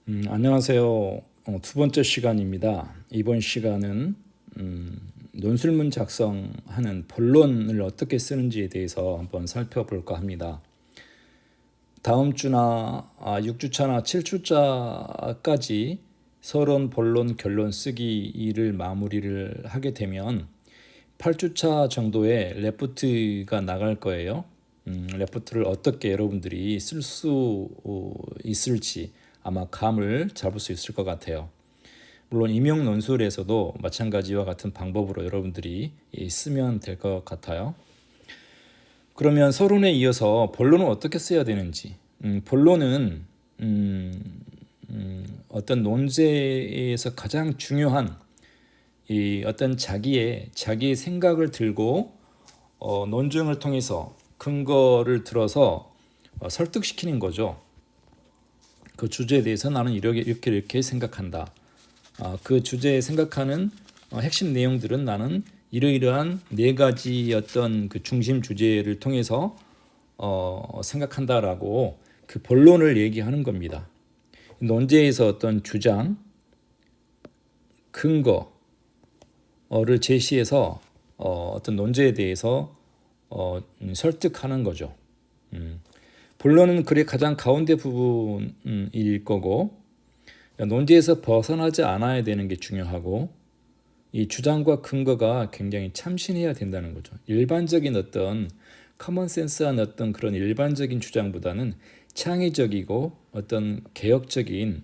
안녕하세요. 두 번째 시간입니다. 이번 시간은 논술문 작성하는 본론을 어떻게 쓰는지에 대해서 한번 살펴볼까 합니다. 다음 주나 6주차나 7주차까지 서론, 본론, 결론 쓰기를 마무리를 하게 되면 8주차 정도의 레포트가 나갈 거예요. 레포트를 어떻게 여러분들이 쓸 수 있을지 아마 감을 잡을 수 있을 것 같아요. 물론 임용 논술에서도 마찬가지와 같은 방법으로 여러분들이 쓰면 될 것 같아요. 그러면 서론에 이어서 본론은 어떻게 써야 되는지. 본론은 어떤 논제에서 가장 중요한 이 어떤 자기의 생각을 들고 논증을 통해서 근거를 들어서 설득시키는 거죠. 그 주제에 대해서 나는 이렇게 생각한다. 그 주제에 생각하는 핵심 내용들은 나는 이러이러한 네 가지 어떤 그 중심 주제를 통해서 생각한다라고 그 본론을 얘기하는 겁니다. 논제에서 어떤 주장, 근거를 제시해서 어떤 논제에 대해서 설득하는 거죠. 본론은 글의 가장 가운데 부분일 거고 논제에서 벗어나지 않아야 되는 게 중요하고 이 주장과 근거가 굉장히 참신해야 된다는 거죠. 일반적인 어떤 커먼센스한 어떤 그런 일반적인 주장보다는 창의적이고 어떤 개혁적인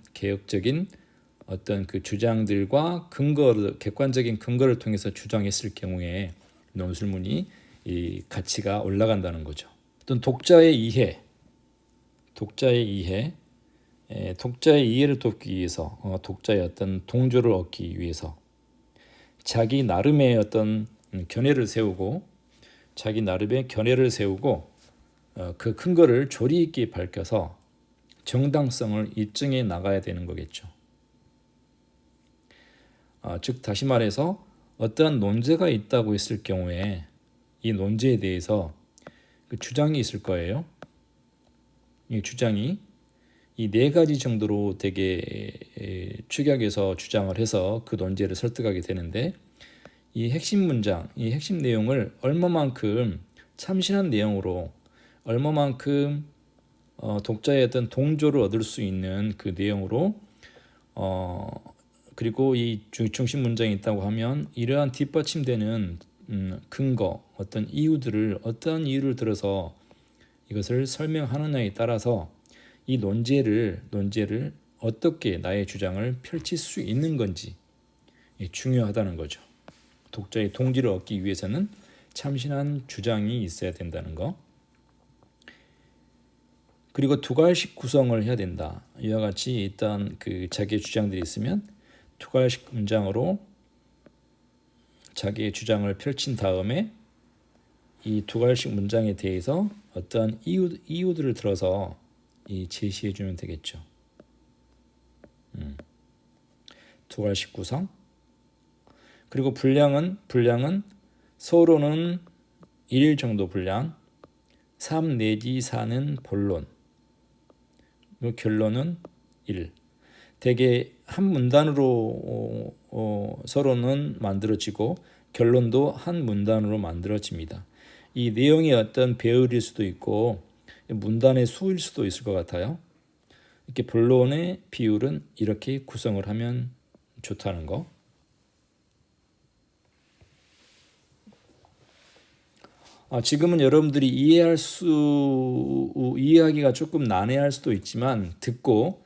어떤 그 주장들과 근거를 객관적인 근거를 통해서 주장했을 경우에 논술문이 이 가치가 올라간다는 거죠. 어떤 독자의 이해를 돕기 위해서 독자의 어떤 동조를 얻기 위해서 자기 나름의 어떤 견해를 세우고 그 근거를 조리 있게 밝혀서 정당성을 입증해 나가야 되는 거겠죠. 즉 다시 말해서 어떠한 논제가 있다고 했을 경우에 이 논제에 대해서 그 주장이 있을 거예요. 이 주장이 이 네 가지 정도로 되게 축약해서 주장을 해서 그 논제를 설득하게 되는데 이 핵심 문장, 이 핵심 내용을 얼마만큼 참신한 내용으로 얼마만큼 독자의 어떤 동조를 얻을 수 있는 그 내용으로 그리고 이 중심 문장이 있다고 하면 이러한 뒷받침되는 근거, 어떤 이유를 들어서 이것을 설명하느냐에 따라서 이 논제를 어떻게 나의 주장을 펼칠 수 있는 건지 중요하다는 거죠. 독자의 동지를 얻기 위해서는 참신한 주장이 있어야 된다는 거. 그리고 두 갈씩 구성을 해야 된다. 이와 같이 일단 그 자기의 주장들이 있으면 두 갈씩 문장으로 자기의 주장을 펼친 다음에 이 두 갈씩 문장에 대해서 어떠한 이유들을 들어서 제시해 주면 되겠죠. 두 갈씩 구성. 그리고 분량은 서론은 1 정도 분량, 3 내지 4는 본론, 그리고 결론은 1. 대개 한 문단으로 서론은 만들어지고 결론도 한 문단으로 만들어집니다. 이 내용이 어떤 배열일 수도 있고 문단의 수일 수도 있을 것 같아요. 이렇게 본론의 비율은 이렇게 구성을 하면 좋다는 거. 지금은 여러분들이 이해하기가 조금 난해할 수도 있지만 듣고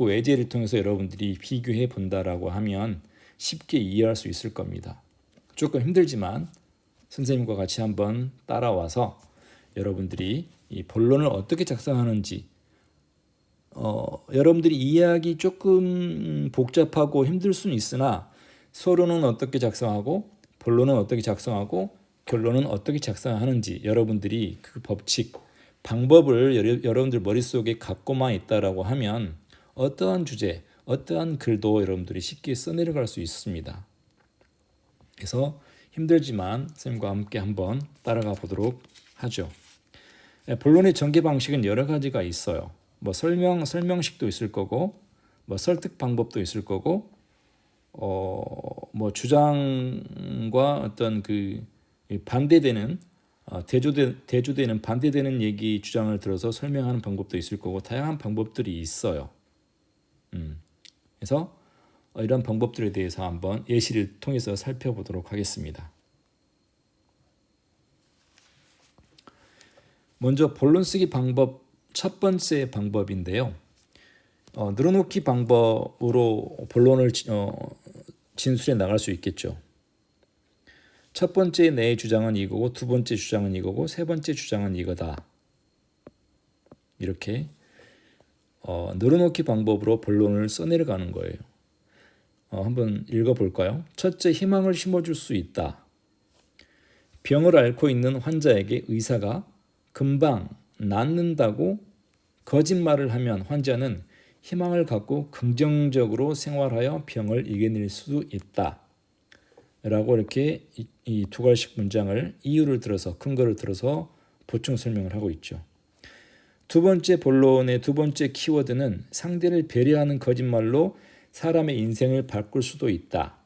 예제를 통해서 여러분들이 비교해 본다라고 하면 쉽게 이해할 수 있을 겁니다. 조금 힘들지만 선생님과 같이 한번 따라와서 여러분들이 이 본론을 어떻게 작성하는지 여러분들이 이해하기 조금 복잡하고 힘들 수는 있으나 서론은 어떻게 작성하고 본론은 어떻게 작성하고 결론은 어떻게 작성하는지 여러분들이 그 법칙, 방법을 여러분들 머릿속에 갖고만 있다라고 하면 어떠한 주제, 어떠한 글도 여러분들이 쉽게 써내려갈 수 있습니다. 그래서 힘들지만 선생님과 함께 한번 따라가 보도록 하죠. 본론의 전개 방식은 여러 가지가 있어요. 설명식도 있을 거고 뭐 설득 방법도 있을 거고, 뭐 주장과 어떤 그 반대되는 대조되는 반대되는 얘기 주장을 들어서 설명하는 방법도 있을 거고 다양한 방법들이 있어요. 그래서 이런 방법들에 대해서 한번 예시를 통해서 살펴보도록 하겠습니다. 먼저 본론 쓰기 방법 첫 번째 방법인데요. 늘어놓기 방법으로 본론을 진술해 나갈 수 있겠죠. 첫 번째 내 주장은 이거고 두 번째 주장은 이거고 세 번째 주장은 이거다. 이렇게 늘어놓기 방법으로 본론을 써내려가는 거예요. 한번 읽어볼까요? 첫째, 희망을 심어줄 수 있다. 병을 앓고 있는 환자에게 의사가 금방 낫는다고 거짓말을 하면 환자는 희망을 갖고 긍정적으로 생활하여 병을 이겨낼 수 있다. 라고 이렇게 이 두 가지씩 문장을 이유를 들어서 근거를 들어서 보충 설명을 하고 있죠. 두 번째 본론의 두 번째 키워드는 상대를 배려하는 거짓말로 사람의 인생을 바꿀 수도 있다.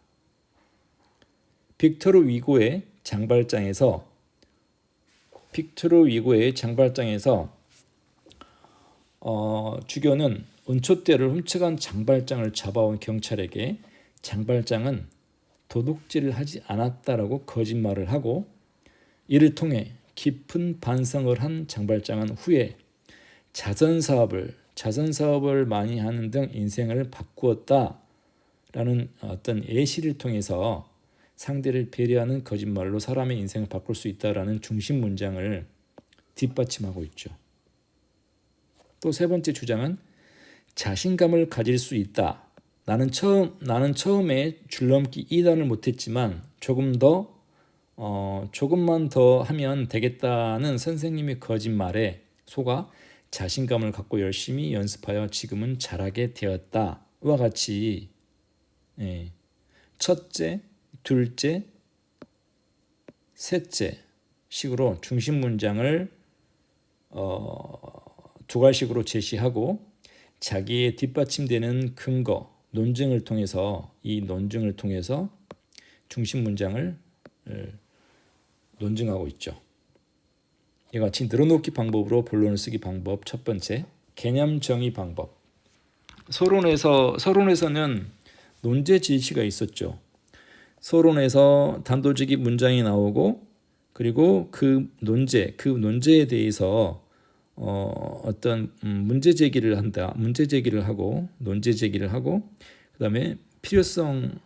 빅토르 위고의 장발장에서 주교는 은촛대를 훔쳐간 장발장을 잡아온 경찰에게 장발장은 도둑질을 하지 않았다라고 거짓말을 하고 이를 통해 깊은 반성을 한 장발장은 후에 자선사업을 많이 하는 등 인생을 바꾸었다라는 어떤 예시를 통해서 상대를 배려하는 거짓말로 사람의 인생을 바꿀 수 있다라는 중심 문장을 뒷받침하고 있죠. 또 세 번째 주장은 자신감을 가질 수 있다. 나는 처음에 줄넘기 2단을 못했지만 조금만 더 하면 되겠다는 선생님의 거짓말에 속아 자신감을 갖고 열심히 연습하여 지금은 잘하게 되었다와 같이 첫째, 둘째, 셋째 식으로 중심 문장을 두 가지식으로 제시하고 자기의 뒷받침되는 근거, 논증을 통해서 중심 문장을 논증하고 있죠. 이와 같이 늘어놓기 방법으로 본론을 쓰기 방법 첫 번째, 개념 정의 방법. 서론에서는 논제 지시가 있었죠. 서론에서 단도직입 문장이 나오고 그리고 그 논제에 대해서 어떤 문제 제기를 하고 그다음에 필요성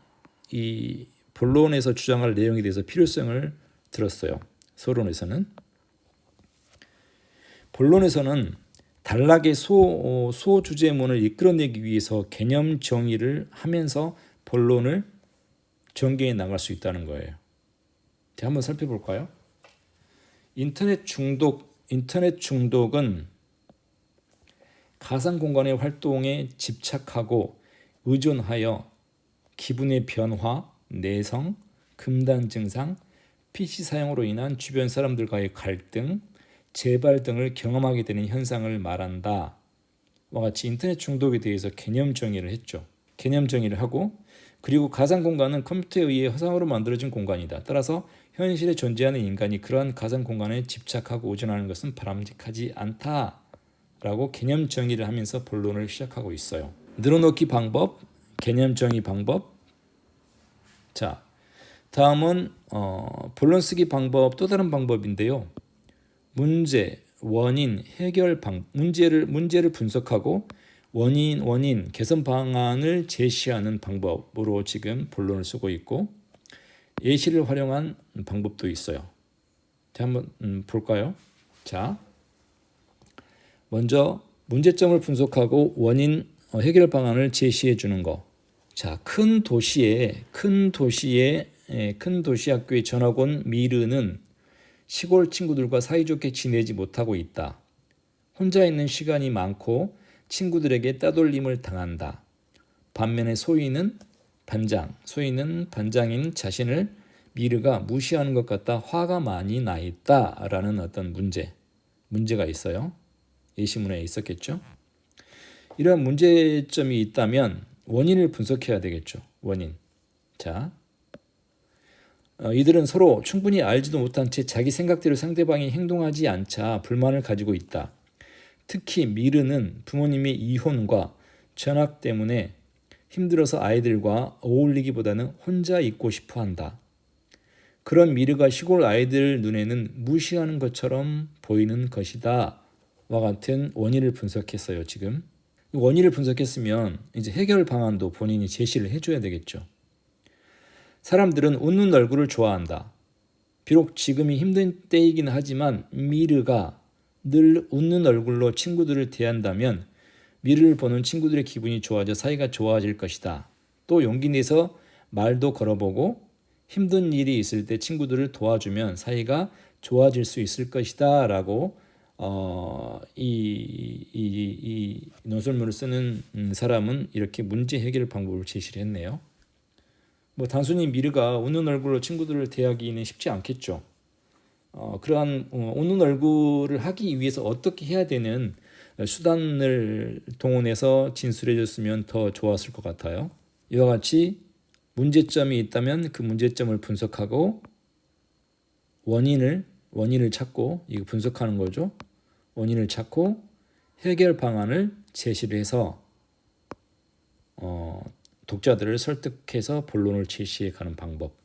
이 본론에서 주장할 내용에 대해서 필요성을 들었어요. 본론에서는 단락의 소주제문을 이끌어내기 위해서 개념 정의를 하면서 본론을 전개해 나갈 수 있다는 거예요. 자, 한번 살펴볼까요? 인터넷 중독은 가상 공간의 활동에 집착하고 의존하여 기분의 변화, 내성, 금단 증상, PC 사용으로 인한 주변 사람들과의 갈등, 재발 등을 경험하게 되는 현상을 말한다. 와 같이 인터넷 중독에 대해서 개념 정의를 했죠. 개념 정의를 하고 그리고 가상 공간은 컴퓨터에 의해 허상으로 만들어진 공간이다. 따라서 현실에 존재하는 인간이 그러한 가상 공간에 집착하고 의존하는 것은 바람직하지 않다라고 개념 정의를 하면서 본론을 시작하고 있어요. 늘어놓기 방법, 개념 정의 방법. 자, 다음은 본론 쓰기 방법 또 다른 방법인데요. 문제, 원인, 해결 문제를 분석하고 원인 개선 방안을 제시하는 방법으로 지금 본론을 쓰고 있고 예시를 활용한 방법도 있어요. 자, 한번 볼까요? 자, 먼저 문제점을 분석하고 원인 해결 방안을 제시해 주는 거. 자, 큰 도시 학교에 전학 온 미르는 시골 친구들과 사이좋게 지내지 못하고 있다. 혼자 있는 시간이 많고 친구들에게 따돌림을 당한다. 반면에 소희는 반장인 자신을 미르가 무시하는 것 같다 화가 많이 나 있다라는 어떤 문제가 있어요. 예시문에 있었겠죠. 이러한 문제점이 있다면 원인을 분석해야 되겠죠. 원인. 자, 이들은 서로 충분히 알지도 못한 채 자기 생각대로 상대방이 행동하지 않자 불만을 가지고 있다. 특히 미르는 부모님의 이혼과 전학 때문에 힘들어서 아이들과 어울리기보다는 혼자 있고 싶어 한다. 그런 미르가 시골 아이들 눈에는 무시하는 것처럼 보이는 것이다. 와 같은 원인을 분석했어요, 지금. 원인을 분석했으면 이제 해결 방안도 본인이 제시를 해줘야 되겠죠. 사람들은 웃는 얼굴을 좋아한다. 비록 지금이 힘든 때이긴 하지만 미르가 늘 웃는 얼굴로 친구들을 대한다면 미르를 보는 친구들의 기분이 좋아져 사이가 좋아질 것이다. 또 용기 내서 말도 걸어보고 힘든 일이 있을 때 친구들을 도와주면 사이가 좋아질 수 있을 것이다. 라고 이 논설문을 쓰는 사람은 이렇게 문제 해결 방법을 제시를 했네요. 뭐 단순히 미르가 웃는 얼굴로 친구들을 대하기는 쉽지 않겠죠. 그러한 웃는 얼굴을 하기 위해서 어떻게 해야 되는 수단을 동원해서 진술해 줬으면 더 좋았을 것 같아요. 이와 같이 문제점이 있다면 그 문제점을 분석하고 원인을 찾고 이거 분석하는 거죠. 원인을 찾고 해결 방안을 제시를 해서 독자들을 설득해서 본론을 제시해 가는 방법.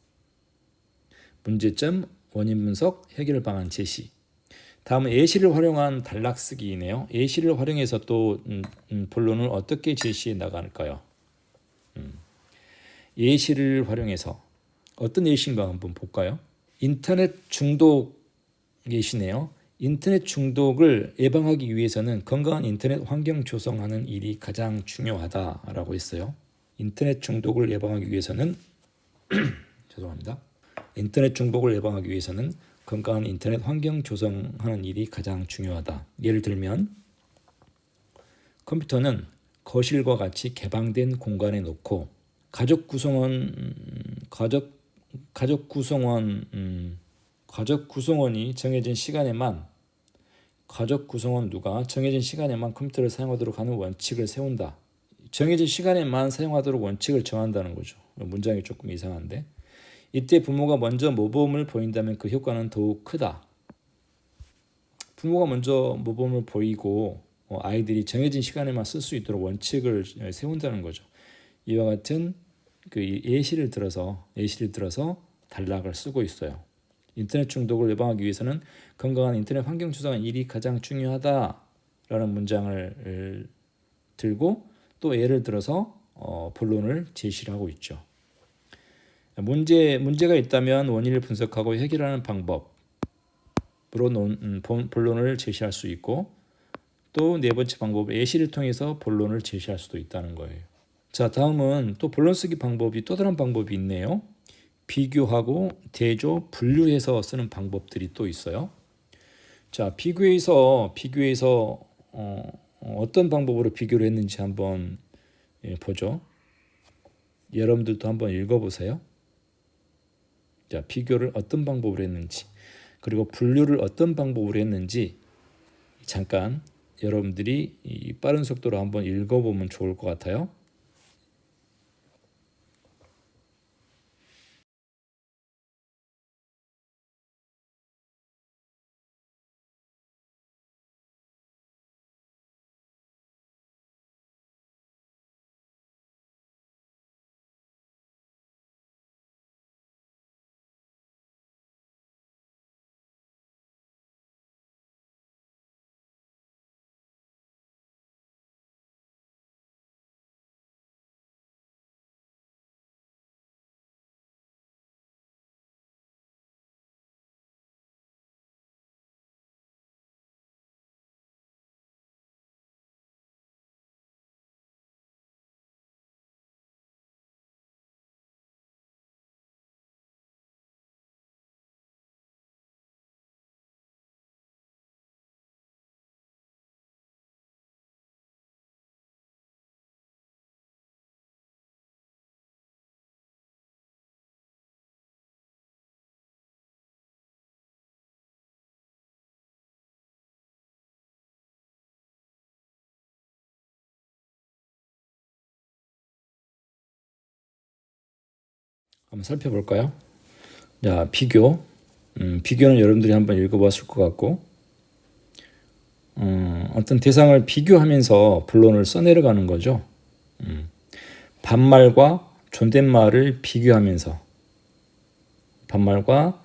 문제점, 원인 분석, 해결 방안 제시. 다음은 예시를 활용한 단락쓰기이네요. 예시를 활용해서 또 본론을 어떻게 제시해 나갈까요? 예시를 활용해서 어떤 예시인가 한번 볼까요? 인터넷 중독 예시네요. 인터넷 중독을 예방하기 위해서는 건강한 인터넷 환경 조성하는 일이 가장 중요하다라고 했어요. 인터넷 중독을 예방하기 위해서는 죄송합니다. 인터넷 중독을 예방하기 위해서는 건강한 인터넷 환경 조성하는 일이 가장 중요하다. 예를 들면 컴퓨터는 거실과 같이 개방된 공간에 놓고 가족 구성원이 정해진 시간에만 가족 구성원 누가 정해진 시간에만 컴퓨터를 사용하도록 하는 원칙을 세운다. 정해진 시간에만 사용하도록 원칙을 정한다는 거죠. 문장이 조금 이상한데 이때 부모가 먼저 모범을 보인다면 그 효과는 더욱 크다. 부모가 먼저 모범을 보이고 아이들이 정해진 시간에만 쓸 수 있도록 원칙을 세운다는 거죠. 이와 같은 그 예시를 들어서 단락을 쓰고 있어요. 인터넷 중독을 예방하기 위해서는 건강한 인터넷 환경 조성하는 일이 가장 중요하다라는 문장을 들고 또 예를 들어서 본론을 제시를 하고 있죠. 문제가 있다면 원인을 분석하고 해결하는 방법으로 본론을 제시할 수 있고 또 네 번째 방법은 예시를 통해서 본론을 제시할 수도 있다는 거예요. 자, 다음은 또 본론 쓰기 방법이 또 다른 방법이 있네요. 비교하고 대조, 분류해서 쓰는 방법들이 또 있어요. 자, 비교해서 어떤 방법으로 비교를 했는지 한번 보죠. 여러분들도 한번 읽어보세요. 자, 비교를 어떤 방법으로 했는지 그리고 분류를 어떤 방법으로 했는지 잠깐 여러분들이 빠른 속도로 한번 읽어보면 좋을 것 같아요. 한번 살펴볼까요? 자, 비교. 비교는 여러분들이 한번 읽어봤을 것 같고, 어떤 대상을 비교하면서 본론을 써내려가는 거죠. 반말과 존댓말을 비교하면서, 반말과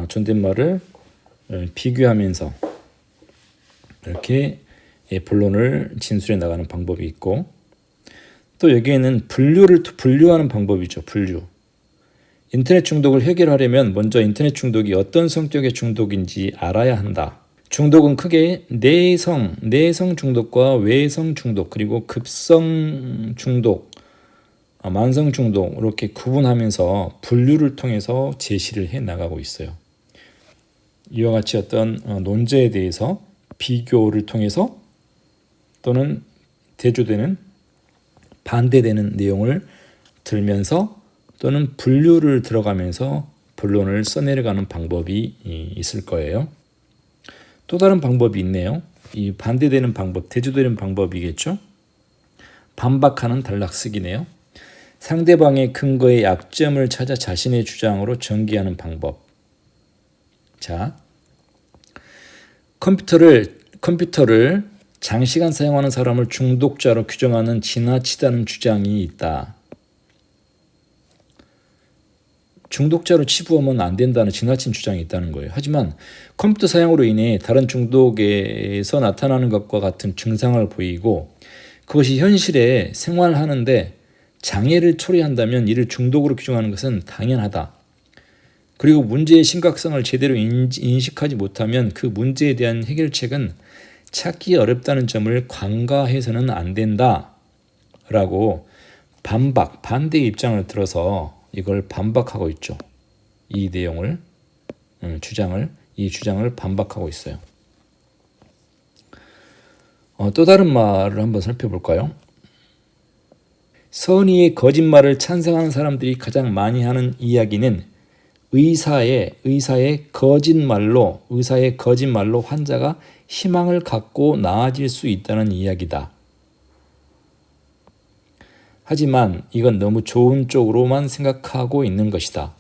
존댓말을 비교하면서 이렇게 본론을 진술해 나가는 방법이 있고, 또 여기에는 분류하는 방법이죠. 분류. 인터넷 중독을 해결하려면 먼저 인터넷 중독이 어떤 성격의 중독인지 알아야 한다. 중독은 크게 내성 중독과 외성 중독, 그리고 급성 중독, 만성 중독 이렇게 구분하면서 분류를 통해서 제시를 해 나가고 있어요. 이와 같이 어떤 논제에 대해서 비교를 통해서 또는 대조되는 반대되는 내용을 들면서 또는 분류를 들어가면서 본론을 써내려가는 방법이 있을 거예요. 또 다른 방법이 있네요. 이 반대되는 방법, 대조되는 방법이겠죠. 반박하는 단락쓰기네요. 상대방의 근거의 약점을 찾아 자신의 주장으로 전개하는 방법. 자, 컴퓨터를 장시간 사용하는 사람을 중독자로 규정하는 지나치다는 주장이 있다. 중독자로 치부하면 안 된다는 지나친 주장이 있다는 거예요. 하지만 컴퓨터 사용으로 인해 다른 중독에서 나타나는 것과 같은 증상을 보이고 그것이 현실에 생활하는데 장애를 초래한다면 이를 중독으로 규정하는 것은 당연하다. 그리고 문제의 심각성을 제대로 인식하지 못하면 그 문제에 대한 해결책은 찾기 어렵다는 점을 간과해서는 안 된다. 라고 반대 입장을 들어서 이걸 반박하고 있죠. 이 내용을, 이 주장을 반박하고 있어요. 또 다른 말을 한번 살펴볼까요? 선의의 거짓말을 찬성하는 사람들이 가장 많이 하는 이야기는 의사의 거짓말로 환자가 희망을 갖고 나아질 수 있다는 이야기다. 하지만 이건 너무 좋은 쪽으로만 생각하고 있는 것이다.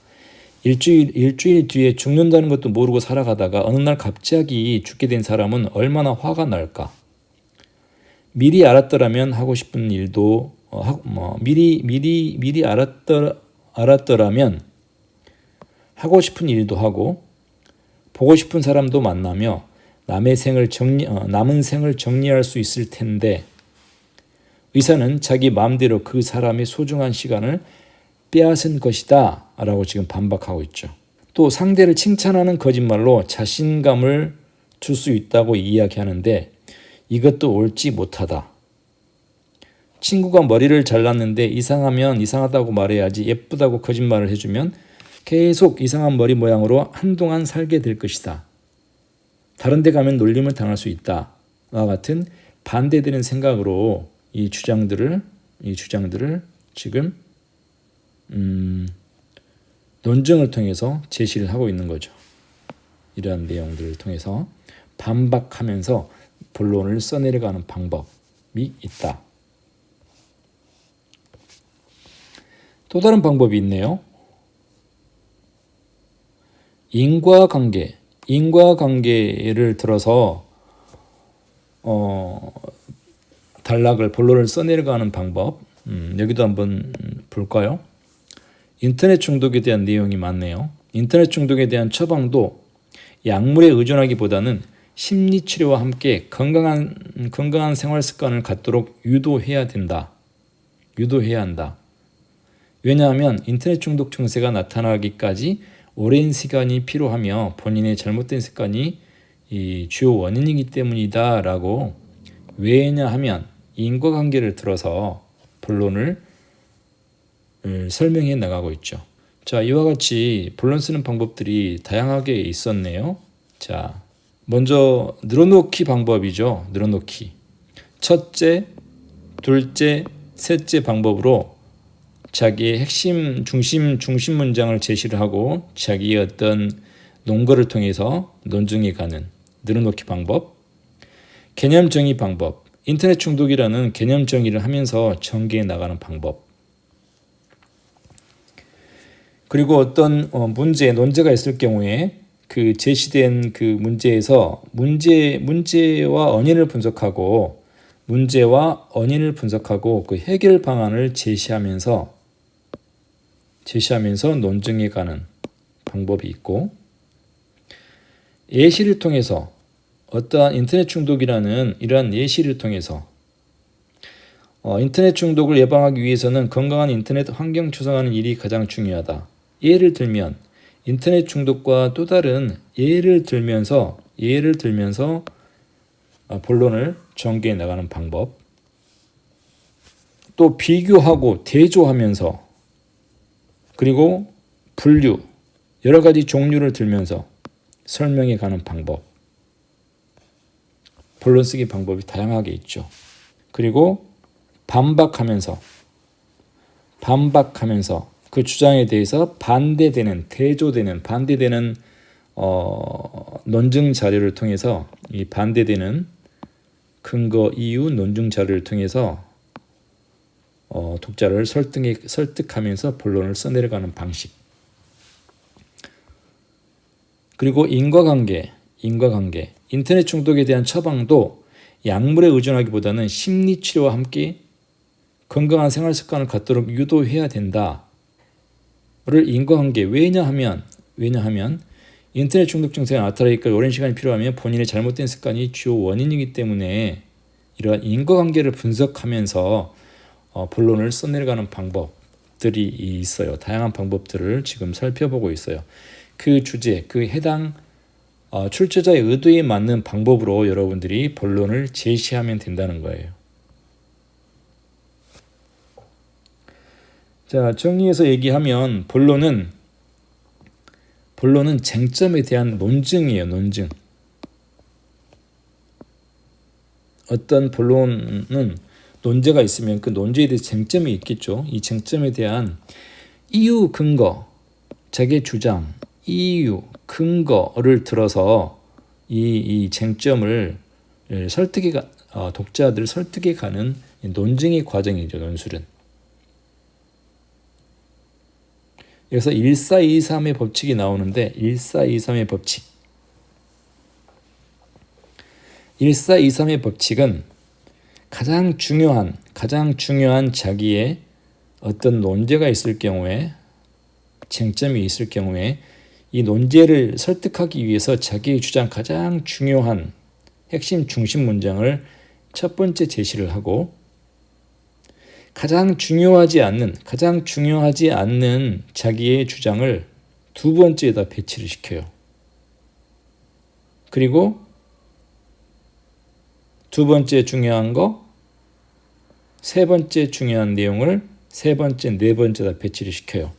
일주일 뒤에 죽는다는 것도 모르고 살아가다가 어느 날 갑자기 죽게 된 사람은 얼마나 화가 날까? 미리 알았더라면 하고 싶은 일도 미리 알았더라면 하고 싶은 일도 하고 보고 싶은 사람도 만나며 남은 생을 정리할 수 있을 텐데 의사는 자기 마음대로 그 사람의 소중한 시간을 빼앗은 것이다 라고 지금 반박하고 있죠. 또 상대를 칭찬하는 거짓말로 자신감을 줄 수 있다고 이야기하는데 이것도 옳지 못하다. 친구가 머리를 잘랐는데 이상하면 이상하다고 말해야지 예쁘다고 거짓말을 해주면 계속 이상한 머리 모양으로 한동안 살게 될 것이다. 다른 데 가면 놀림을 당할 수 있다. 와 같은 반대되는 생각으로 이 주장들을 지금 논증을 통해서 제시를 하고 있는 거죠. 이러한 내용들을 통해서 반박하면서 본론을 써내려가는 방법이 있다. 또 다른 방법이 있네요. 인과관계를 들어서 본론을 써내려가는 방법. 여기도 한번 볼까요? 인터넷 중독에 대한 내용이 많네요. 인터넷 중독에 대한 처방도 약물에 의존하기보다는 심리치료와 함께 건강한 생활 습관을 갖도록 유도해야 한다. 왜냐하면 인터넷 중독 증세가 나타나기까지 오랜 시간이 필요하며 본인의 잘못된 습관이 이 주요 원인이기 때문이다 라고 왜냐하면 인과관계를 들어서 본론을 설명해 나가고 있죠. 자, 이와 같이 본론 쓰는 방법들이 다양하게 있었네요. 자, 먼저 늘어놓기 방법이죠. 늘어놓기. 첫째, 둘째, 셋째 방법으로 자기의 핵심 중심 문장을 제시를 하고 자기의 어떤 논거를 통해서 논증해 가는 늘어놓기 방법. 개념 정의 방법. 인터넷 중독이라는 개념 정의를 하면서 전개해 나가는 방법. 그리고 어떤 논제가 있을 경우에 그 제시된 그 문제에서 문제와 원인을 분석하고 그 해결 방안을 제시하면서 논증에 가는 방법이 있고, 예시를 통해서 어떠한 인터넷 중독이라는 이러한 예시를 통해서 인터넷 중독을 예방하기 위해서는 건강한 인터넷 환경 조성하는 일이 가장 중요하다. 예를 들면 인터넷 중독과 또 다른 예를 들면서 본론을 전개해 나가는 방법, 또 비교하고 대조하면서, 그리고 분류, 여러 가지 종류를 들면서 설명해 가는 방법, 본론 쓰기 방법이 다양하게 있죠. 그리고 반박하면서 그 주장에 대해서 반대되는 논증 자료를 통해서, 이 반대되는 근거, 이유, 논증 자료를 통해서 독자를 설득하면서 본론을 써내려가는 방식. 그리고 인과관계. 인터넷 중독에 대한 처방도 약물에 의존하기보다는 심리치료와 함께 건강한 생활 습관을 갖도록 유도해야 된다를 인과관계. 왜냐하면 인터넷 중독 증세가 나타나기까지 오랜 시간이 필요하면 본인의 잘못된 습관이 주요 원인이기 때문에 이러한 인과관계를 분석하면서 본론을 써내려가는 방법들이 있어요. 다양한 방법들을 지금 살펴보고 있어요. 그 주제, 그 해당 출제자의 의도에 맞는 방법으로 여러분들이 본론을 제시하면 된다는 거예요. 자, 정리해서 얘기하면 본론은 쟁점에 대한 논증이에요. 논증. 어떤 본론은 논제가 있으면 그 논제에 대해 쟁점이 있겠죠. 이 쟁점에 대한 이유, 근거, 자기의 주장, 이유, 근거를 들어서 이 쟁점을 독자들을 설득해 가는 논증의 과정이죠. 논술은. 여기서 1423의 법칙이 나오는데, 1423의 법칙. 1423의 법칙은 가장 중요한 자기의 어떤 논제가 있을 경우에, 쟁점이 있을 경우에 이 논제를 설득하기 위해서 자기의 주장 가장 중요한 핵심 중심 문장을 첫 번째 제시를 하고, 가장 중요하지 않는 자기의 주장을 두 번째에다 배치를 시켜요. 그리고 두 번째 중요한 거, 세 번째 중요한 내용을 세 번째, 네 번째에다 배치를 시켜요.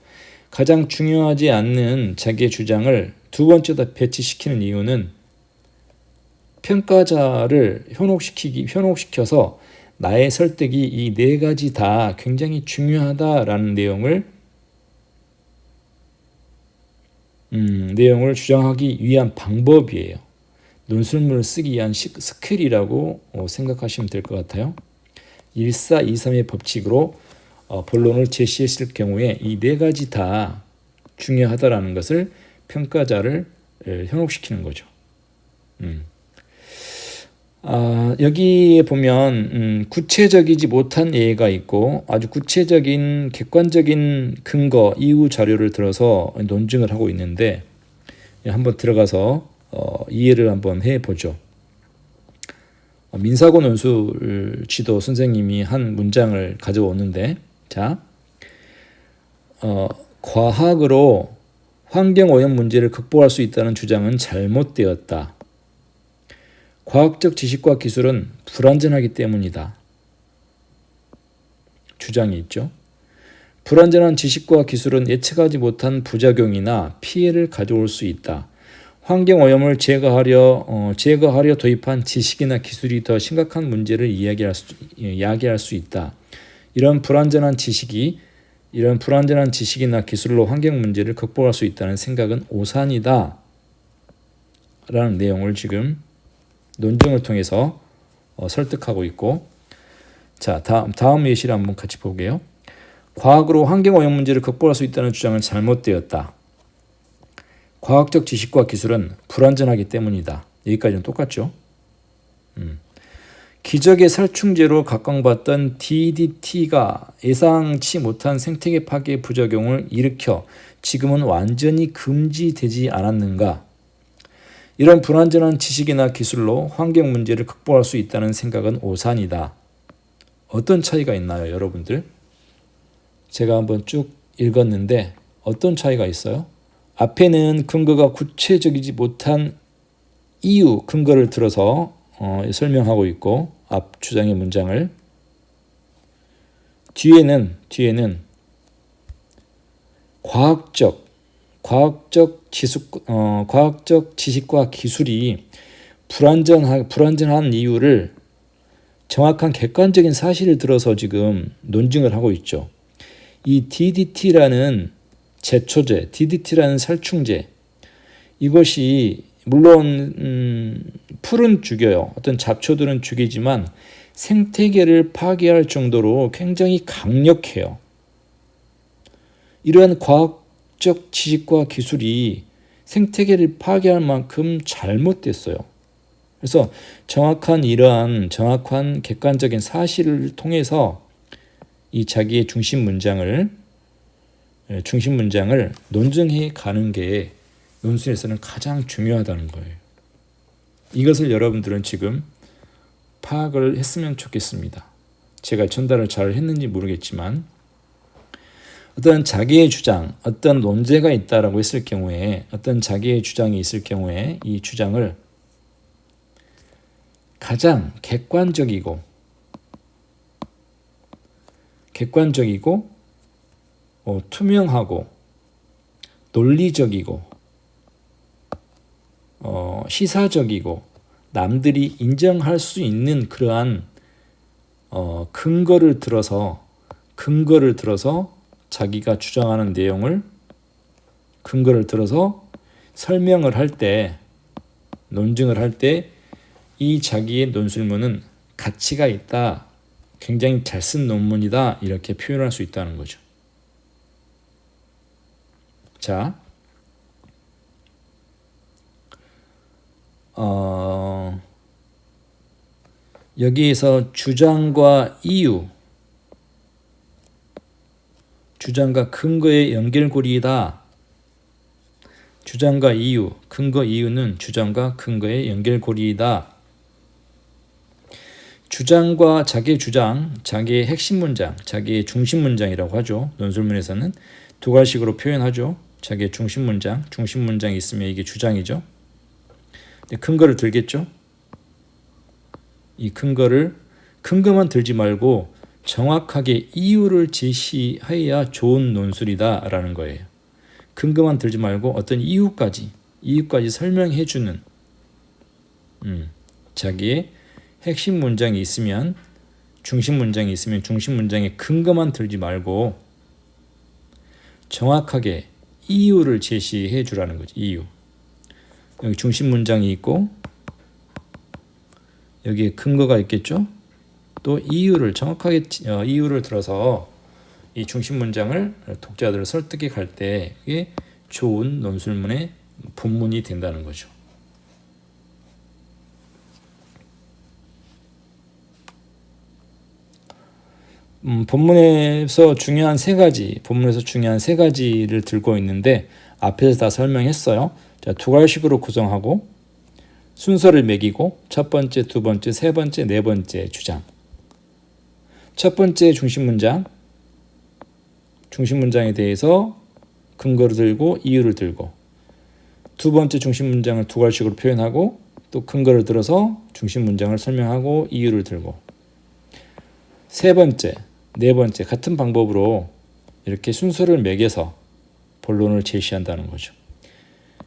가장 중요하지 않는 자기의 주장을 두 번째에다 배치시키는 이유는 평가자를 현혹시켜서 나의 설득이 이 네 가지 다 굉장히 중요하다라는 내용을 주장하기 위한 방법이에요. 논술문을 쓰기 위한 스킬이라고 생각하시면 될 것 같아요. 1423의 법칙으로 본론을 제시했을 경우에 이 네 가지 다 중요하다라는 것을 평가자를 현혹시키는 거죠. 여기에 보면 구체적이지 못한 예가 있고 아주 구체적인 객관적인 근거, 이유 자료를 들어서 논증을 하고 있는데, 한번 들어가서 이해를 한번 해보죠. 민사고 논술 지도 선생님이 한 문장을 가져오는데, 자, 과학으로 환경오염 문제를 극복할 수 있다는 주장은 잘못되었다. 과학적 지식과 기술은 불완전하기 때문이다. 주장이 있죠. 불완전한 지식과 기술은 예측하지 못한 부작용이나 피해를 가져올 수 있다. 환경오염을 제거하려 도입한 지식이나 기술이 더 심각한 문제를 야기할 수 있다. 이런 불완전한 지식이나 기술로 환경 문제를 극복할 수 있다는 생각은 오산이다. 라는 내용을 지금 논증을 통해서 설득하고 있고, 자, 다음 예시를 한번 같이 볼게요. 과학으로 환경오염 문제를 극복할 수 있다는 주장은 잘못되었다. 과학적 지식과 기술은 불완전하기 때문이다. 여기까지는 똑같죠. 기적의 살충제로 각광받던 DDT가 예상치 못한 생태계 파괴 부작용을 일으켜 지금은 완전히 금지되지 않았는가? 이런 불완전한 지식이나 기술로 환경 문제를 극복할 수 있다는 생각은 오산이다. 어떤 차이가 있나요, 여러분들? 제가 한번 쭉 읽었는데 어떤 차이가 있어요? 앞에는 근거가 구체적이지 못한 이유, 근거를 들어서 설명하고 있고 앞 주장의 문장을 뒤에는 과학적 지식과 기술이 불완전한 이유를 정확한 객관적인 사실을 들어서 지금 논증을 하고 있죠. 이 DDT라는 제초제, DDT라는 살충제, 이것이 물론 풀은 죽여요. 어떤 잡초들은 죽이지만 생태계를 파괴할 정도로 굉장히 강력해요. 이러한 과학적 지식과 기술이 생태계를 파괴할 만큼 잘못됐어요. 그래서 정확한 객관적인 사실을 통해서 이 자기의 중심 문장을 논증해 가는 게 논술에서는 가장 중요하다는 거예요. 이것을 여러분들은 지금 파악을 했으면 좋겠습니다. 제가 전달을 잘 했는지 모르겠지만 어떤 자기의 주장, 어떤 논제가 있다라고 했을 경우에 어떤 자기의 주장이 있을 경우에 이 주장을 가장 객관적이고 투명하고 논리적이고 시사적이고 남들이 인정할 수 있는 그러한 근거를 들어서 자기가 주장하는 내용을 근거를 들어서 설명을 할 때, 논증을 할 때 이 자기의 논술문은 가치가 있다, 굉장히 잘 쓴 논문이다 이렇게 표현할 수 있다는 거죠. 자, 여기에서 주장과 근거의 연결고리이다. 주장과 이유, 근거 이유는 주장과 근거의 연결고리이다. 주장과 자기의 주장, 자기의 핵심 문장, 자기의 중심 문장이라고 하죠. 논술문에서는 두 가지식으로 표현하죠. 자기의 중심 문장이 있으면 이게 주장이죠. 근거를 들겠죠. 이 근거만 들지 말고 정확하게 이유를 제시해야 좋은 논술이다라는 거예요. 근거만 들지 말고 어떤 이유까지 설명해주는 자기의 핵심 문장이 있으면 중심 문장의 근거만 들지 말고 정확하게 이유를 제시해 주라는 거지. 이유. 여기 중심 문장이 있고 여기에 근거가 있겠죠. 또 이유를 정확하게 이유를 들어서 이 중심 문장을 독자들을 설득해 갈 때 이게 좋은 논술문의 본문이 된다는 거죠. 본문에서 중요한 세 가지를 들고 있는데 앞에서 다 설명했어요. 자, 두 가지식으로 구성하고 순서를 매기고 첫 번째, 두 번째, 세 번째, 네 번째 주장. 첫 번째 중심 문장에 대해서 근거를 들고 이유를 들고 두 번째 중심 문장을 두 가지식으로 표현하고 또 근거를 들어서 중심 문장을 설명하고 이유를 들고 세 번째, 네 번째 같은 방법으로 이렇게 순서를 매겨서 본론을 제시한다는 거죠.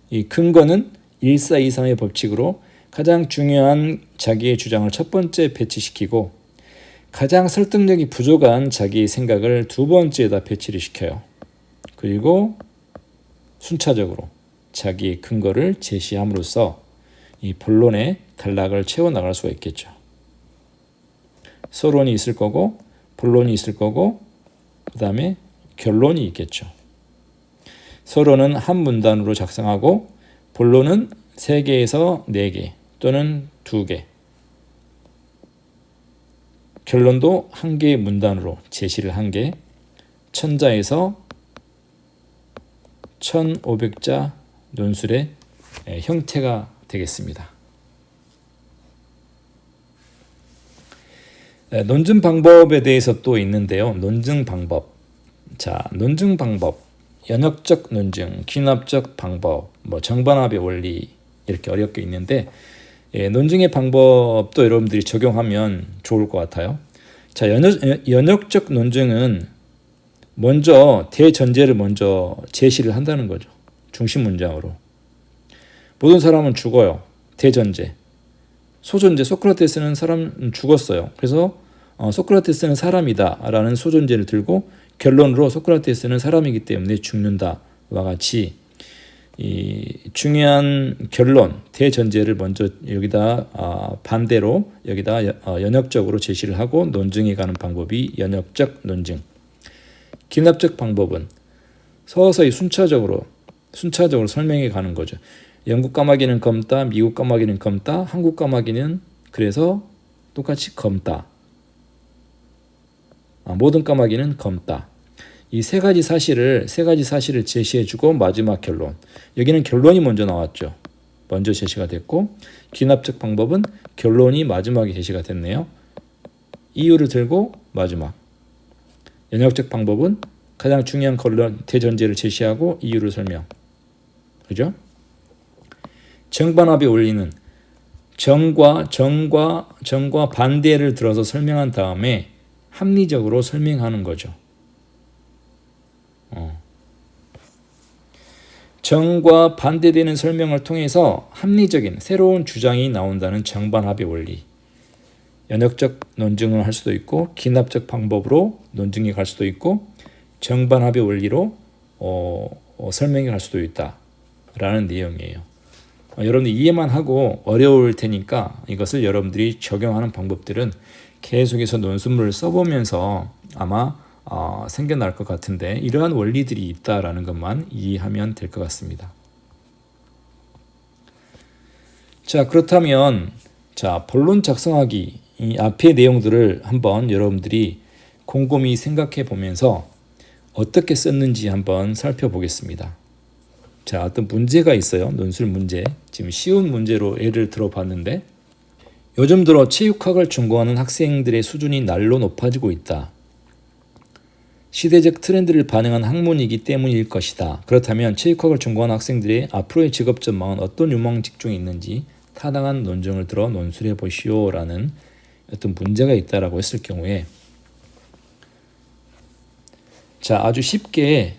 이 근거는 1,4,2,3의 법칙으로 가장 중요한 자기의 주장을 첫 번째 배치시키고 가장 설득력이 부족한 자기의 생각을 두 번째에다 배치를 시켜요. 그리고 순차적으로 자기의 근거를 제시함으로써 이 본론의 단락을 채워나갈 수가 있겠죠. 서론이 있을 거고 본론이 있을 거고 그 다음에 결론이 있겠죠. 서론은 한 문단으로 작성하고 본론은 3개에서 4개 또는 2개, 결론도 1개의 문단으로 제시를 한 개, 1000자에서 1500자 논술의 형태가 되겠습니다. 논증 방법에 대해서 또 있는데요. 논증 방법. 자, 논증 방법. 연역적 논증, 귀납적 방법, 정반합의 원리 이렇게 어렵게 있는데 논증의 방법도 여러분들이 적용하면 좋을 것 같아요. 자, 연역적 논증은 먼저 대전제를 먼저 제시를 한다는 거죠. 중심 문장으로. 모든 사람은 죽어요. 대전제. 소전제, 소크라테스는 사람 죽었어요. 그래서 소크라테스는 사람이다 라는 소전제를 들고 결론으로 소크라테스는 사람이기 때문에 죽는다와 같이 이 중요한 결론, 대전제를 먼저 여기다 반대로 여기다 연역적으로 제시를 하고 논증해 가는 방법이 연역적 논증. 귀납적 방법은 서서히 순차적으로 설명해 가는 거죠. 영국 까마귀는 검다, 미국 까마귀는 검다, 한국 까마귀는 그래서 똑같이 검다. 모든 까마귀는 검다. 이 3가지 사실을 제시해주고 마지막 결론. 여기는 결론이 먼저 나왔죠. 먼저 제시가 됐고 귀납적 방법은 결론이 마지막에 제시가 됐네요. 이유를 들고 마지막. 연역적 방법은 가장 중요한 결론, 대전제를 제시하고 이유를 설명. 그죠? 정반합의 원리는 정과 반대를 들어서 설명한 다음에 합리적으로 설명하는 거죠. 정과 반대되는 설명을 통해서 합리적인 새로운 주장이 나온다는 정반합의 원리. 연역적 논증을 할 수도 있고 귀납적 방법으로 논증이 갈 수도 있고 정반합의 원리로 설명이 갈 수도 있다라는 내용이에요. 여러분들 이해만 하고 어려울 테니까 이것을 여러분들이 적용하는 방법들은 계속해서 논술문을 써보면서 아마 생겨날 것 같은데 이러한 원리들이 있다라는 것만 이해하면 될 것 같습니다. 자, 그렇다면 본론 작성하기 이 앞의 내용들을 한번 여러분들이 곰곰이 생각해 보면서 어떻게 썼는지 한번 살펴보겠습니다. 자, 어떤 문제가 있어요. 논술 문제. 지금 쉬운 문제로 예를 들어봤는데 요즘 들어 체육학을 전공하는 학생들의 수준이 날로 높아지고 있다. 시대적 트렌드를 반영한 학문이기 때문일 것이다. 그렇다면 체육학을 전공하는 학생들의 앞으로의 직업 전망은 어떤 유망 직종이 있는지 타당한 논증을 들어 논술해 보시오라는 어떤 문제가 있다라고 했을 경우에 아주 쉽게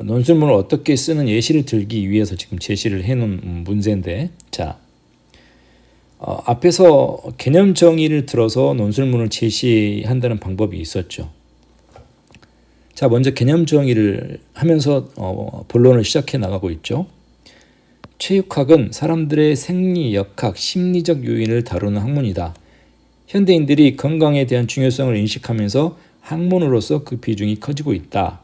논술문을 어떻게 쓰는 예시를 들기 위해서 지금 제시를 해놓은 문제인데 앞에서 개념 정의를 들어서 논술문을 제시한다는 방법이 있었죠. 먼저 개념 정의를 하면서 본론을 시작해 나가고 있죠. 체육학은 사람들의 생리, 역학, 심리적 요인을 다루는 학문이다. 현대인들이 건강에 대한 중요성을 인식하면서 학문으로서 그 비중이 커지고 있다.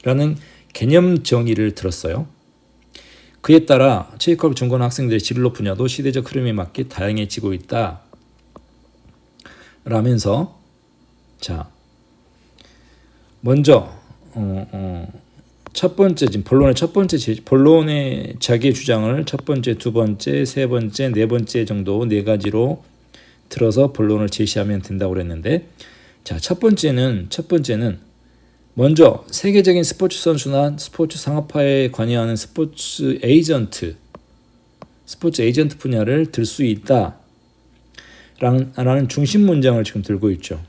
라는 개념 정의를 들었어요. 그에 따라 체육학을 전공하는 학생들의 진로 분야도 시대적 흐름에 맞게 다양해지고 있다. 라면서 먼저 첫 번째 지금 본론의 자기의 주장을 첫 번째, 두 번째, 세 번째, 네 번째 정도 4가지로 들어서 본론을 제시하면 된다고 그랬는데 첫 번째는 먼저 세계적인 스포츠 선수나 스포츠 상업화에 관여하는 스포츠 에이전트 분야를 들 수 있다 라는 중심 문장을 지금 들고 있죠.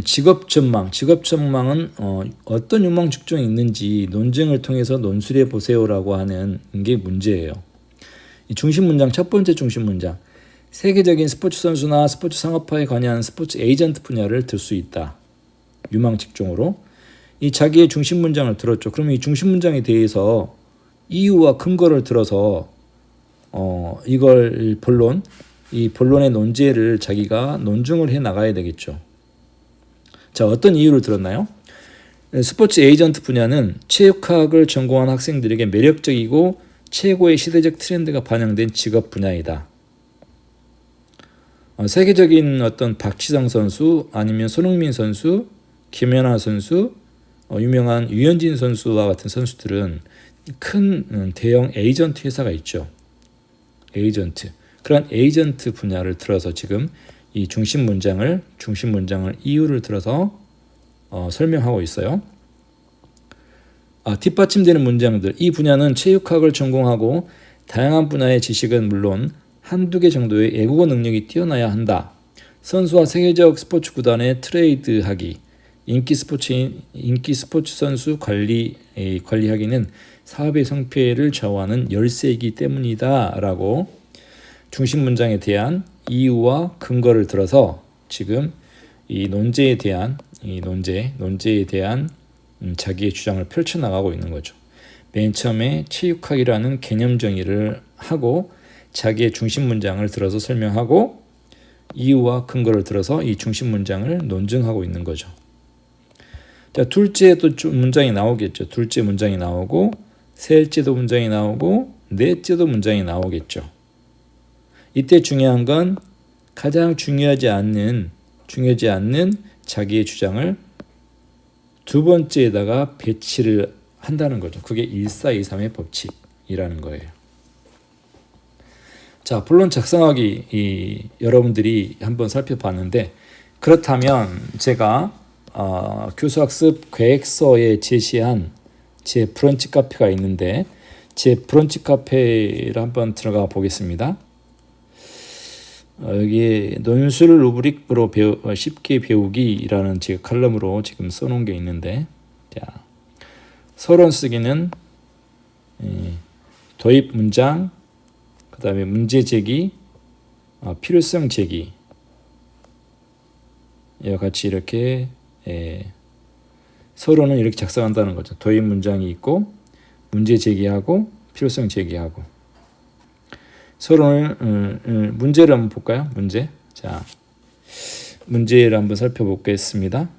직업 전망은 어떤 유망 직종이 있는지 논증을 통해서 논술해 보세요라고 하는 게 문제예요. 이 중심 문장, 첫 번째 중심 문장, 세계적인 스포츠 선수나 스포츠 상업화에 관여하는 스포츠 에이전트 분야를 들 수 있다. 유망 직종으로 이 자기의 중심 문장을 들었죠. 그러면 이 중심 문장에 대해서 이유와 근거를 들어서 이걸 이 본론의 논제를 자기가 논증을 해 나가야 되겠죠. 자, 어떤 이유를 들었나요? 스포츠 에이전트 분야는 체육학을 전공한 학생들에게 매력적이고 최고의 시대적 트렌드가 반영된 직업 분야이다. 세계적인 어떤 박지성 선수 아니면 손흥민 선수, 김연아 선수, 유명한 유현진 선수와 같은 선수들은 큰 대형 에이전트 회사가 있죠. 에이전트. 그런 에이전트 분야를 들어서 지금 이 중심 문장을 이유를 들어서 설명하고 있어요. 뒷받침되는 문장들. 이 분야는 체육학을 전공하고 다양한 분야의 지식은 물론 한두 개 정도의 외국어 능력이 뛰어나야 한다. 선수와 세계적 스포츠 구단에 트레이드하기, 인기 스포츠 선수 관리하기는 사업의 성패를 좌우하는 열쇠이기 때문이다라고 중심 문장에 대한 이유와 근거를 들어서 지금 이 논제에 대한 자기의 주장을 펼쳐 나가고 있는 거죠. 맨 처음에 체육학이라는 개념 정의를 하고 자기의 중심 문장을 들어서 설명하고 이유와 근거를 들어서 이 중심 문장을 논증하고 있는 거죠. 자, 둘째도 문장이 나오겠죠. 둘째 문장이 나오고 셋째도 문장이 나오고 넷째도 문장이 나오겠죠. 이때 중요한 건 가장 중요하지 않는 자기의 주장을 두 번째에다가 배치를 한다는 거죠. 그게 1423의 법칙이라는 거예요. 자, 본론 작성하기 여러분들이 한번 살펴봤는데 그렇다면 제가 교수학습 계획서에 제시한 제 브런치 카페가 있는데 제 브런치 카페를 한번 들어가 보겠습니다. 여기 논술 루브릭으로 쉽게 배우기라는 제 칼럼으로 지금 써놓은 게 있는데, 자, 서론 쓰기는 도입 문장, 그 다음에 문제 제기, 필요성 제기, 이와 같이 이렇게 서론은 이렇게 작성한다는 거죠. 도입 문장이 있고 문제 제기하고 필요성 제기하고. 서론을 문제를 한번 볼까요? 문제. 자, 문제를 한번 살펴보겠습니다.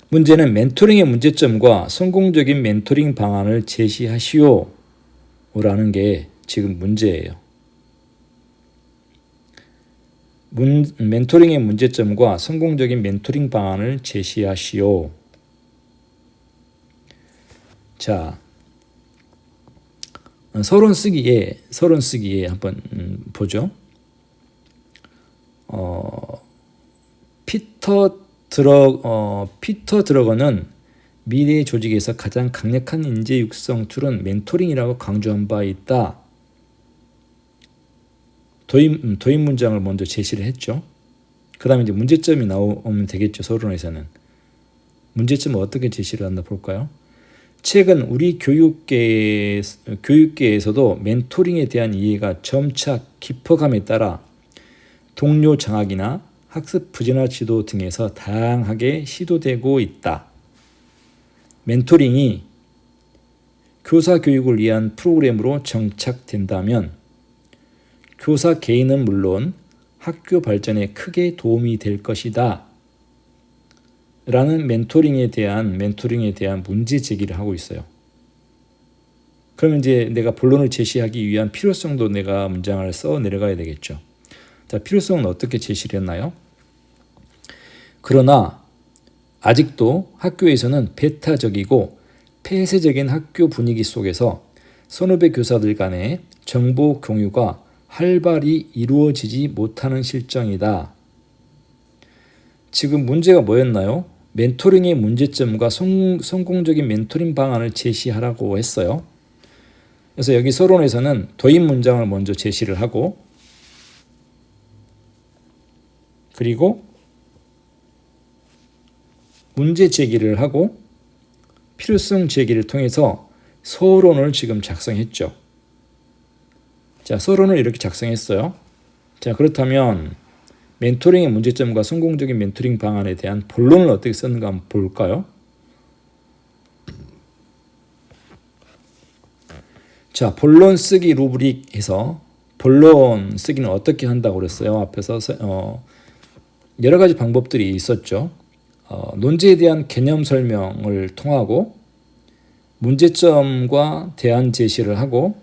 문제는 멘토링의 문제점과 성공적인 멘토링 방안을 제시하시오 라는 게 지금 문제예요. 멘토링의 문제점과 성공적인 멘토링 방안을 제시하시오. 자, 서론 쓰기에 한번 보죠. 피터 드러거는 미래 조직에서 가장 강력한 인재 육성 툴은 멘토링이라고 강조한 바 있다. 도입 문장을 먼저 제시를 했죠. 그 다음에 이제 문제점이 나오면 되겠죠. 서론에서는. 문제점을 어떻게 제시를 한다 볼까요? 최근 우리 교육계에서도 멘토링에 대한 이해가 점차 깊어감에 따라 동료 장학이나 학습 부진화 지도 등에서 다양하게 시도되고 있다. 멘토링이 교사 교육을 위한 프로그램으로 정착된다면 교사 개인은 물론 학교 발전에 크게 도움이 될 것이다. 라는 멘토링에 대한 문제 제기를 하고 있어요. 그러면 이제 내가 본론을 제시하기 위한 필요성도 내가 문장을 써 내려가야 되겠죠. 자, 필요성은 어떻게 제시를 했나요? 그러나 아직도 학교에서는 배타적이고 폐쇄적인 학교 분위기 속에서 선후배 교사들 간의 정보 공유가 활발히 이루어지지 못하는 실정이다. 지금 문제가 뭐였나요? 멘토링의 문제점과 성공적인 멘토링 방안을 제시하라고 했어요. 그래서 여기 서론에서는 도입 문장을 먼저 제시를 하고 그리고 문제 제기를 하고 필요성 제기를 통해서 서론을 지금 작성했죠. 자, 서론을 이렇게 작성했어요. 자, 그렇다면 멘토링의 문제점과 성공적인 멘토링 방안에 대한 본론을 어떻게 썼는가 한번 볼까요? 자, 본론 쓰기 루브릭에서 본론 쓰기는 어떻게 한다고 그랬어요? 앞에서 여러 가지 방법들이 있었죠. 논제에 대한 개념 설명을 통하고 문제점과 대안 제시를 하고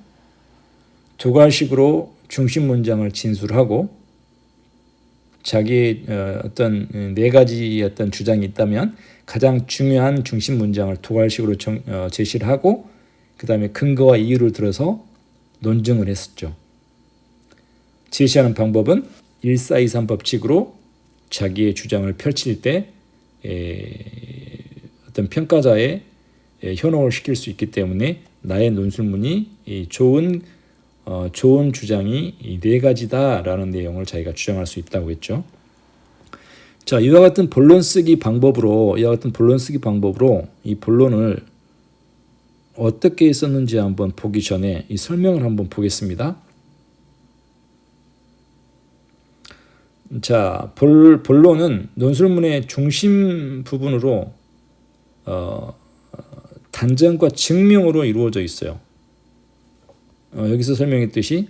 두괄식으로 중심 문장을 진술하고 자기의 어떤 네 가지 어떤 주장이 있다면 가장 중요한 중심 문장을 두괄식으로 제시를 하고 그 다음에 근거와 이유를 들어서 논증을 했었죠. 제시하는 방법은 1423 법칙으로 자기의 주장을 펼칠 때 어떤 평가자의 현혹을 시킬 수 있기 때문에 나의 논술문이 좋은 주장이 이 네 가지다라는 내용을 자기가 주장할 수 있다고 했죠. 자, 이와 같은 본론 쓰기 방법으로 이 본론을 어떻게 썼는지 한번 보기 전에 이 설명을 한번 보겠습니다. 자, 본론은 논술문의 중심 부분으로 단정과 증명으로 이루어져 있어요. 여기서 설명했듯이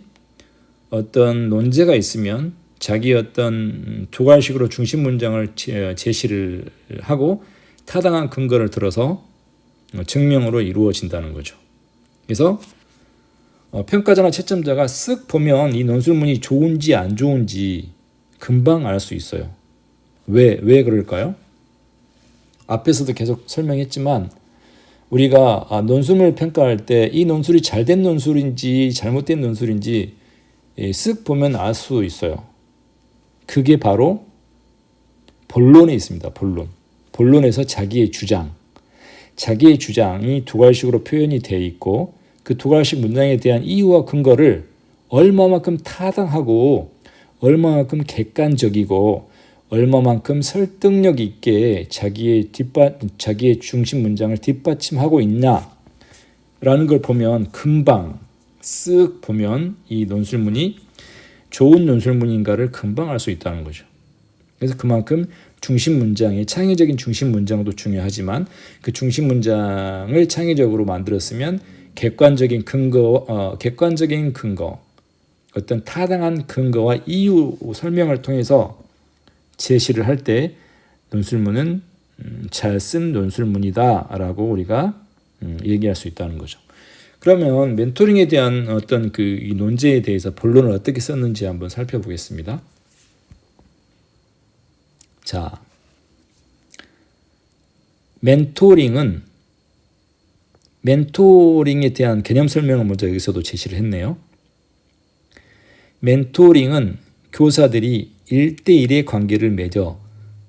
어떤 논제가 있으면 자기 어떤 두괄식으로 중심 문장을 제시를 하고 타당한 근거를 들어서 증명으로 이루어진다는 거죠. 그래서 평가자나 채점자가 쓱 보면 이 논술문이 좋은지 안 좋은지 금방 알 수 있어요. 왜 그럴까요? 앞에서도 계속 설명했지만 우리가 논술문을 평가할 때 이 논술이 잘된 논술인지 잘못된 논술인지 쓱 보면 알 수 있어요. 그게 바로 본론에 있습니다. 본론에서 자기의 주장이 두괄식으로 표현이 되어 있고 그 두괄식 문장에 대한 이유와 근거를 얼마만큼 타당하고 얼마만큼 객관적이고 얼마만큼 설득력 있게 자기의 중심 문장을 뒷받침하고 있냐라는 걸 보면 금방 쓱 보면 이 논술문이 좋은 논술문인가를 금방 알 수 있다는 거죠. 그래서 그만큼 중심 문장의 창의적인 중심 문장도 중요하지만 그 중심 문장을 창의적으로 만들었으면 객관적인 근거, 어떤 타당한 근거와 이유 설명을 통해서 제시를 할 때 논술문은 잘 쓴 논술문이다라고 우리가 얘기할 수 있다는 거죠. 그러면 멘토링에 대한 어떤 이 논제에 대해서 본론을 어떻게 썼는지 한번 살펴보겠습니다. 자, 멘토링에 대한 개념 설명을 먼저 여기서도 제시를 했네요. 멘토링은 교사들이 1대1의 관계를 맺어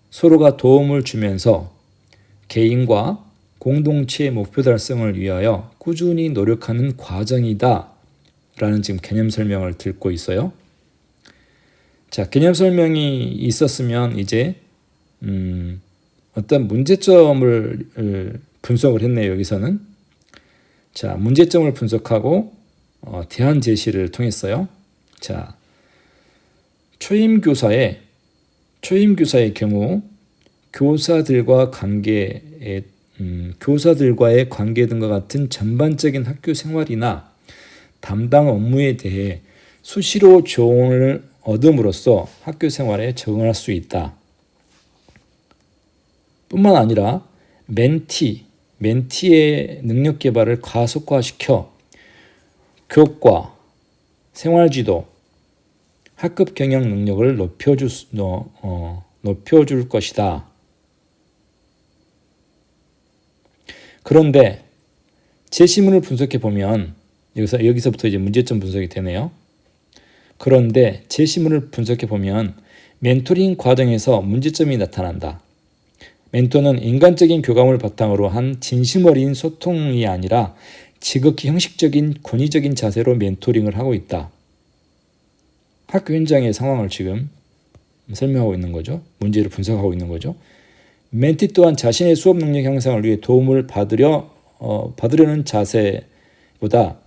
서로가 도움을 주면서 개인과 공동체의 목표 달성을 위하여 꾸준히 노력하는 과정이다 라는 지금 개념 설명을 듣고 있어요. 자, 개념 설명이 있었으면 이제 어떤 문제점을 분석을 했네요. 여기서는 자, 문제점을 분석하고 대안 제시를 통했어요. 자, 초임교사의 경우 교사들과의 관계 등과 같은 전반적인 학교 생활이나 담당 업무에 대해 수시로 조언을 얻음으로써 학교 생활에 적응할 수 있다. 뿐만 아니라 멘티의 능력 개발을 가속화시켜 교과, 생활지도, 학급 경영 능력을 높여줄 것이다. 그런데 제시문을 분석해 보면 여기서부터 이제 문제점 분석이 되네요. 그런데 제시문을 분석해 보면 멘토링 과정에서 문제점이 나타난다. 멘토는 인간적인 교감을 바탕으로 한 진심 어린 소통이 아니라 지극히 형식적인 권위적인 자세로 멘토링을 하고 있다. 학교 현장의 상황을 지금 설명하고 있는 거죠. 문제를 분석하고 있는 거죠. 멘티 또한 자신의 수업 능력 향상을 위해 도움을 받으려는 자세보다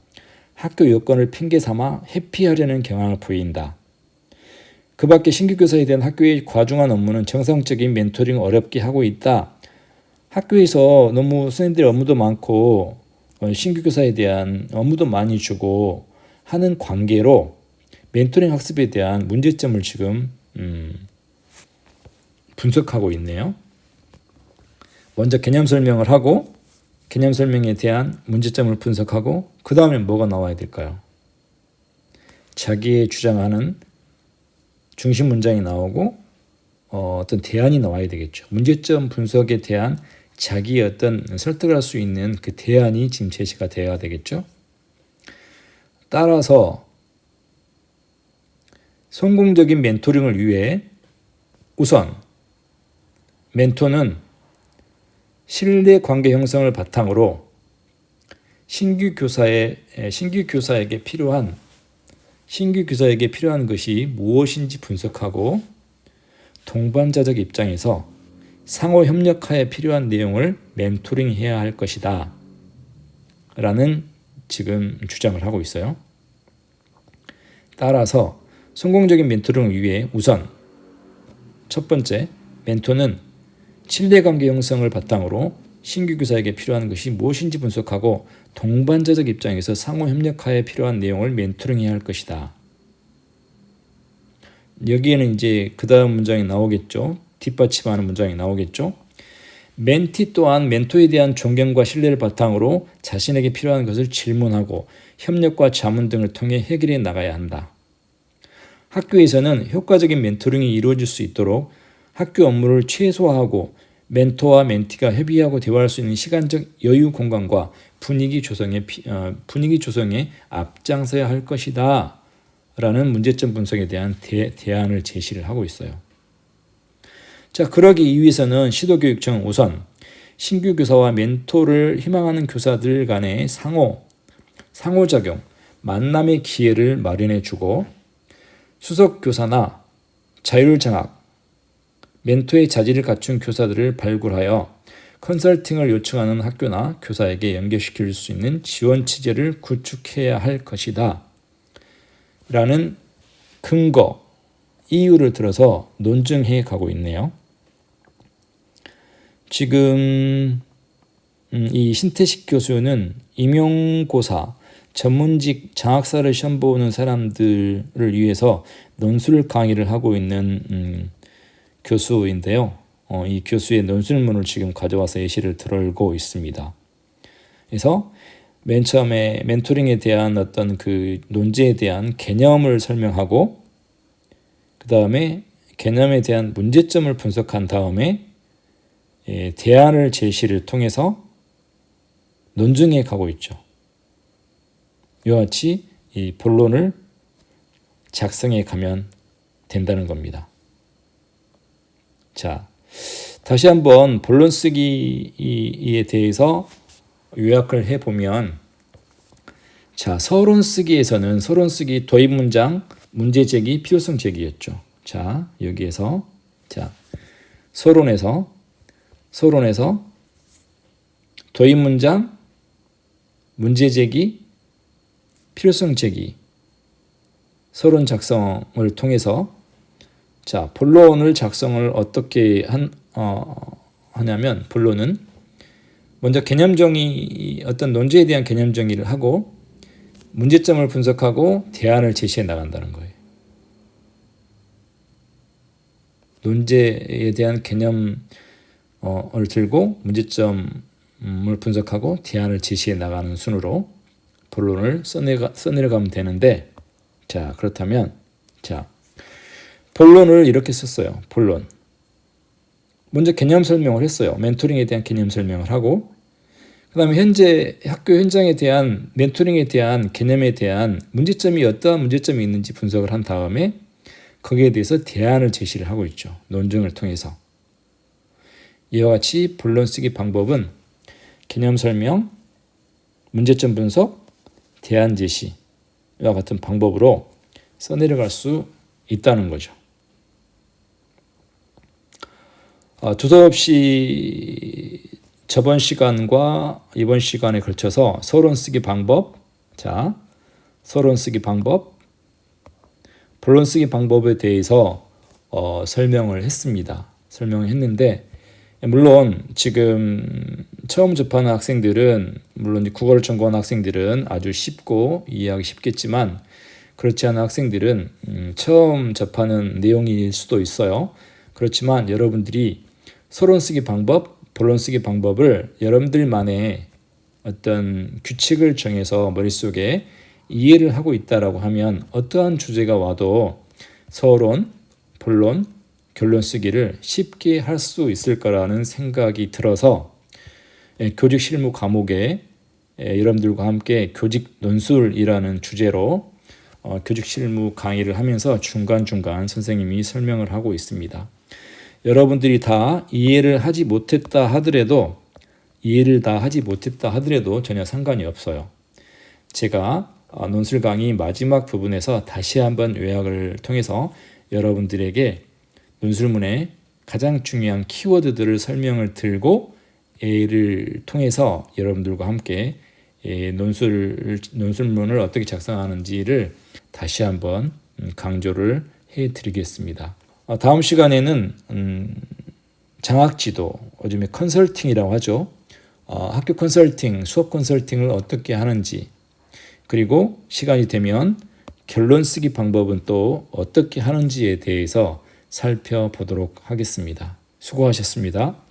학교 여건을 핑계 삼아 회피하려는 경향을 보인다. 그 밖에 신규 교사에 대한 학교의 과중한 업무는 정상적인 멘토링을 어렵게 하고 있다. 학교에서 너무 선생님들의 업무도 많고 신규 교사에 대한 업무도 많이 주고 하는 관계로 멘토링 학습에 대한 문제점을 지금 분석하고 있네요. 먼저 개념 설명을 하고 개념 설명에 대한 문제점을 분석하고 그 다음에 뭐가 나와야 될까요? 자기의 주장하는 중심 문장이 나오고 어떤 대안이 나와야 되겠죠. 문제점 분석에 대한 자기의 어떤 설득을 할 수 있는 그 대안이 지금 제시가 되어야 되겠죠. 따라서 성공적인 멘토링을 위해 우선 멘토는 신뢰 관계 형성을 바탕으로 신규 교사에게 필요한 것이 무엇인지 분석하고 동반자적 입장에서 상호 협력하에 필요한 내용을 멘토링해야 할 것이다 라는 지금 주장을 하고 있어요. 따라서 성공적인 멘토링을 위해 우선 첫 번째, 멘토는 신뢰관계 형성을 바탕으로 신규 교사에게 필요한 것이 무엇인지 분석하고 동반자적 입장에서 상호 협력하에 필요한 내용을 멘토링해야 할 것이다. 여기에는 이제 그 다음 문장이 나오겠죠. 뒷받침하는 문장이 나오겠죠. 멘티 또한 멘토에 대한 존경과 신뢰를 바탕으로 자신에게 필요한 것을 질문하고 협력과 자문 등을 통해 해결해 나가야 한다. 학교에서는 효과적인 멘토링이 이루어질 수 있도록 학교 업무를 최소화하고 멘토와 멘티가 협의하고 대화할 수 있는 시간적 여유 공간과 분위기 조성에 앞장서야 할 것이다 라는 문제점 분석에 대한 대안을 제시를 하고 있어요. 자, 그러기 위해서는 시도교육청은 우선 신규 교사와 멘토를 희망하는 교사들 간의 상호작용, 만남의 기회를 마련해 주고 수석 교사나 자율장학, 멘토의 자질을 갖춘 교사들을 발굴하여 컨설팅을 요청하는 학교나 교사에게 연결시킬 수 있는 지원 체제를 구축해야 할 것이다 라는 근거, 이유를 들어서 논증해 가고 있네요. 지금 이 신태식 교수는 임용고사, 전문직 장학사를 시험 보는 사람들을 위해서 논술 강의를 하고 있는 교수인데요. 이 교수의 논술문을 지금 가져와서 예시를 들고 있습니다. 그래서 맨 처음에 멘토링에 대한 어떤 그 논제에 대한 개념을 설명하고 그 다음에 개념에 대한 문제점을 분석한 다음에 대안을 제시를 통해서 논증해 가고 있죠. 이와 같이 이 본론을 작성해 가면 된다는 겁니다. 자, 다시 한번 본론 쓰기에 대해서 요약을 해보면, 자, 서론 쓰기에서는 서론 쓰기 도입 문장, 문제 제기, 필요성 제기였죠. 자, 여기에서 자 서론에서 도입 문장, 문제 제기, 필요성 제기, 서론 작성을 통해서 자 본론을 작성을 어떻게 하냐면 본론은 먼저 개념 정의, 어떤 논제에 대한 개념 정의를 하고 문제점을 분석하고 대안을 제시해 나간다는 거예요. 논제에 대한 개념을 들고 문제점을 분석하고 대안을 제시해 나가는 순으로 본론을 써내려가면 되는데, 자 그렇다면 자 본론을 이렇게 썼어요. 본론 먼저 개념 설명을 했어요. 멘토링에 대한 개념 설명을 하고 그 다음에 현재 학교 현장에 대한 멘토링에 대한 개념에 대한 문제점이 어떠한 문제점이 있는지 분석을 한 다음에 거기에 대해서 대안을 제시를 하고 있죠. 논증을 통해서. 이와 같이 본론 쓰기 방법은 개념 설명, 문제점 분석, 대안 제시와 같은 방법으로 써내려갈 수 있다는 거죠. 두서없이 저번 시간과 이번 시간에 걸쳐서 서론 쓰기 방법, 서론 쓰기 방법, 본론 쓰기 방법에 대해서 설명을 했습니다. 설명을 했는데 물론 지금 처음 접하는 학생들은 물론 이제 국어를 전공하는 학생들은 아주 쉽고 이해하기 쉽겠지만 그렇지 않은 학생들은 처음 접하는 내용일 수도 있어요. 그렇지만 여러분들이 서론 쓰기 방법, 본론 쓰기 방법을 여러분들만의 어떤 규칙을 정해서 머릿속에 이해를 하고 있다라고 하면 어떠한 주제가 와도 서론, 본론, 결론 쓰기를 쉽게 할 수 있을 거라는 생각이 들어서 교직 실무 과목에 여러분들과 함께 교직 논술이라는 주제로 교직 실무 강의를 하면서 중간중간 선생님이 설명을 하고 있습니다. 여러분들이 다 이해를 다 하지 못했다 하더라도 전혀 상관이 없어요. 제가 논술 강의 마지막 부분에서 다시 한번 요약을 통해서 여러분들에게 논술문의 가장 중요한 키워드들을 설명을 드리고 A를 통해서 여러분들과 함께 논술문을 어떻게 작성하는지를 다시 한번 강조를 해드리겠습니다. 다음 시간에는 장학지도, 요즘에 컨설팅이라고 하죠. 학교 컨설팅, 수업 컨설팅을 어떻게 하는지, 그리고 시간이 되면 결론 쓰기 방법은 또 어떻게 하는지에 대해서 살펴보도록 하겠습니다. 수고하셨습니다.